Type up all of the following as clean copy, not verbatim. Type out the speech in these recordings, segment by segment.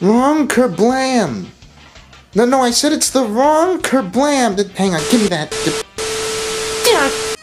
Wrong Kerblam! No, I said it's the wrong Kerblam! Hang on, give me that.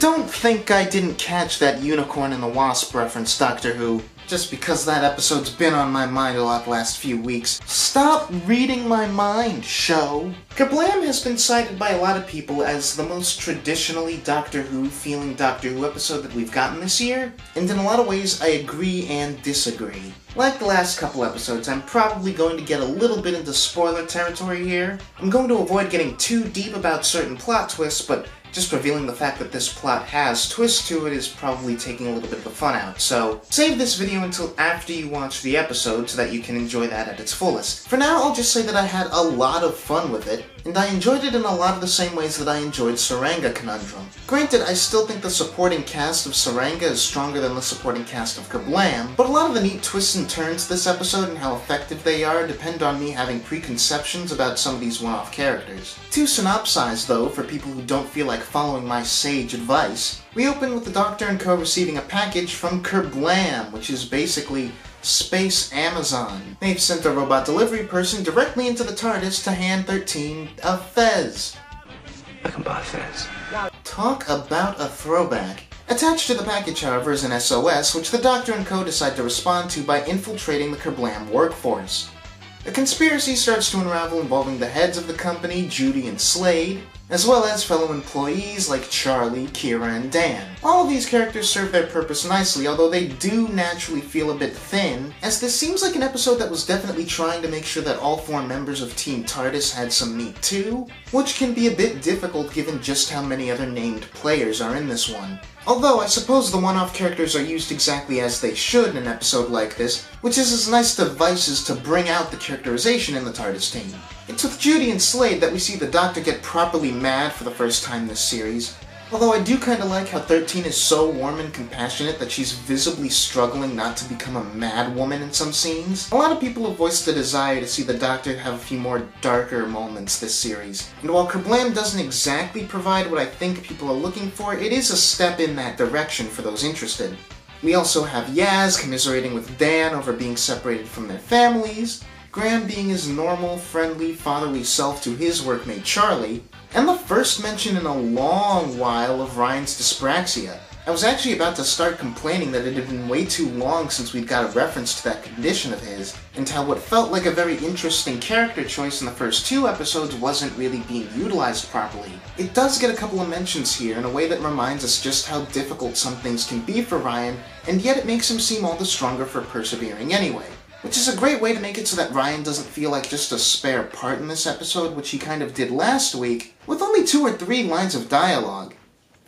Don't think I didn't catch that Unicorn and the Wasp reference, Doctor Who. Just because that episode's been on my mind a lot the last few weeks. Stop reading my mind, show! Kerblam has been cited by a lot of people as the most traditionally Doctor Who feeling Doctor Who episode that we've gotten this year, and in a lot of ways I agree and disagree. Like the last couple episodes, I'm probably going to get a little bit into spoiler territory here. I'm going to avoid getting too deep about certain plot twists, but just revealing the fact that this plot has twists to it is probably taking a little bit of the fun out, so save this video until after you watch the episode so that you can enjoy that at its fullest. For now, I'll just say that I had a lot of fun with it, and I enjoyed it in a lot of the same ways that I enjoyed Saranga Conundrum. Granted, I still think the supporting cast of Saranga is stronger than the supporting cast of Kerblam, but a lot of the neat twists and turns this episode and how effective they are depend on me having preconceptions about some of these one-off characters. To synopsize, though, for people who don't feel like following my sage advice, we open with the Doctor and Co. receiving a package from Kerblam, which is basically Space Amazon. They've sent a robot delivery person directly into the TARDIS to hand 13 a fez. I can buy a fez. Talk about a throwback. Attached to the package, however, is an SOS, which the Doctor and Co. decide to respond to by infiltrating the Kerblam workforce. A conspiracy starts to unravel involving the heads of the company, Judy and Slade, as well as fellow employees like Charlie, Kira, and Dan. All of these characters serve their purpose nicely, although they do naturally feel a bit thin, as this seems like an episode that was definitely trying to make sure that all 4 members of Team TARDIS had some meat too, which can be a bit difficult given just how many other named players are in this one. Although I suppose the one-off characters are used exactly as they should in an episode like this, which is as nice devices to bring out the characterization in the TARDIS team. It's with Judy and Slade that we see the Doctor get properly mad for the first time this series, although I do kinda like how 13 is so warm and compassionate that she's visibly struggling not to become a mad woman in some scenes. A lot of people have voiced the desire to see the Doctor have a few more darker moments this series, and while Kerblam doesn't exactly provide what I think people are looking for, it is a step in that direction for those interested. We also have Yaz commiserating with Dan over being separated from their families, Graham being his normal, friendly, fatherly self to his workmate Charlie, and the first mention in a long while of Ryan's dyspraxia. I was actually about to start complaining that it had been way too long since we'd got a reference to that condition of his, and how what felt like a very interesting character choice in the first 2 episodes wasn't really being utilized properly. It does get a couple of mentions here in a way that reminds us just how difficult some things can be for Ryan, and yet it makes him seem all the stronger for persevering anyway. Which is a great way to make it so that Ryan doesn't feel like just a spare part in this episode, which he kind of did last week, with only 2 or 3 lines of dialogue.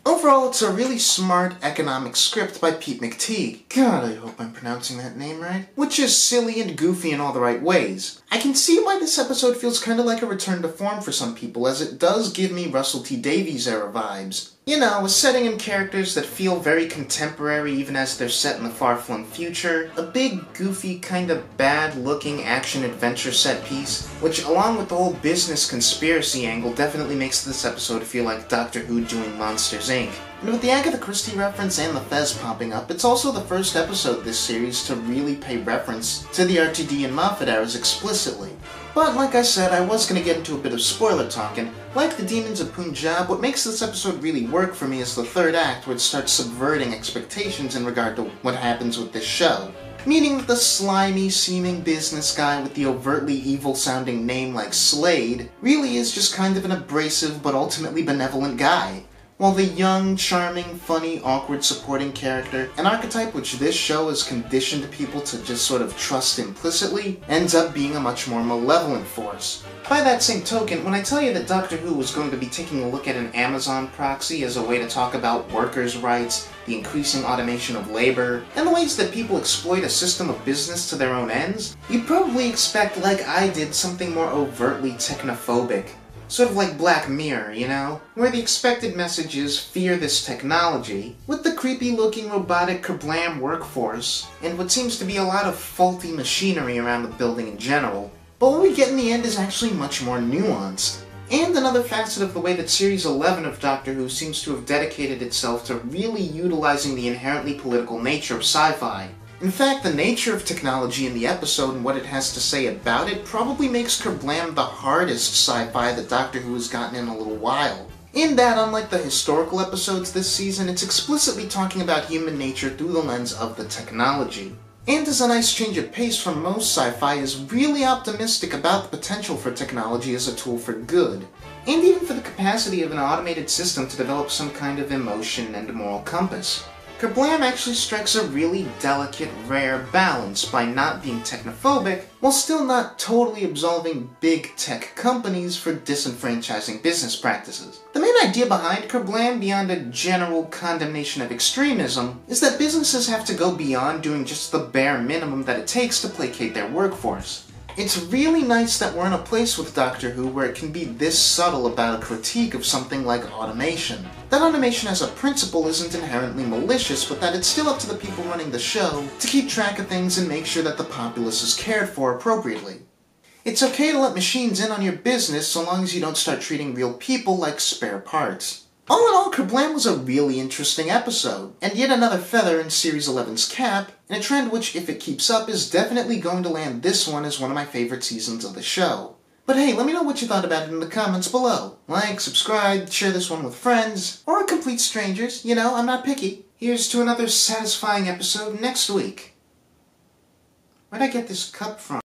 Overall, it's a really smart economic script by Pete McTeague. God, I hope I'm pronouncing that name right. Which is silly and goofy in all the right ways. I can see why this episode feels kinda like a return to form for some people, as it does give me Russell T Davies era vibes. You know, a setting and characters that feel very contemporary even as they're set in the far-flung future, a big, goofy, kinda bad-looking action-adventure set piece, which along with the whole business conspiracy angle definitely makes this episode feel like Doctor Who doing Monsters Inc. And with the Agatha Christie reference and the Fez popping up, it's also the first episode this series to really pay reference to the RTD and Moffat eras explicitly. But like I said, I was going to get into a bit of spoiler talk, and like the Demons of Punjab, what makes this episode really work for me is the 3rd act, where it starts subverting expectations in regard to what happens with this show. Meaning that the slimy-seeming business guy with the overtly evil-sounding name like Slade really is just kind of an abrasive but ultimately benevolent guy. While the young, charming, funny, awkward supporting character, an archetype which this show has conditioned people to just sort of trust implicitly, ends up being a much more malevolent force. By that same token, when I tell you that Doctor Who was going to be taking a look at an Amazon proxy as a way to talk about workers' rights, the increasing automation of labor, and the ways that people exploit a system of business to their own ends, you'd probably expect, like I did, something more overtly technophobic. Sort of like Black Mirror, you know? Where the expected message is fear this technology, with the creepy-looking robotic Kerblam workforce, and what seems to be a lot of faulty machinery around the building in general. But what we get in the end is actually much more nuanced. And another facet of the way that Series 11 of Doctor Who seems to have dedicated itself to really utilizing the inherently political nature of sci-fi. In fact, the nature of technology in the episode and what it has to say about it probably makes Kerblam the hardest sci-fi that Doctor Who has gotten in a little while. In that, unlike the historical episodes this season, it's explicitly talking about human nature through the lens of the technology. And as a nice change of pace from most sci-fi, is really optimistic about the potential for technology as a tool for good, and even for the capacity of an automated system to develop some kind of emotion and moral compass. Kerblam actually strikes a really delicate, rare balance by not being technophobic, while still not totally absolving big tech companies for disenfranchising business practices. The main idea behind Kerblam, beyond a general condemnation of extremism, is that businesses have to go beyond doing just the bare minimum that it takes to placate their workforce. It's really nice that we're in a place with Doctor Who where it can be this subtle about a critique of something like automation. That automation as a principle isn't inherently malicious, but that it's still up to the people running the show to keep track of things and make sure that the populace is cared for appropriately. It's okay to let machines in on your business so long as you don't start treating real people like spare parts. All in all, Kerblam was a really interesting episode, and yet another feather in Series 11's cap, in a trend which, if it keeps up, is definitely going to land this one as one of my favorite seasons of the show. But hey, let me know what you thought about it in the comments below. Like, subscribe, share this one with friends, or complete strangers. You know, I'm not picky. Here's to another satisfying episode next week. Where'd I get this cup from?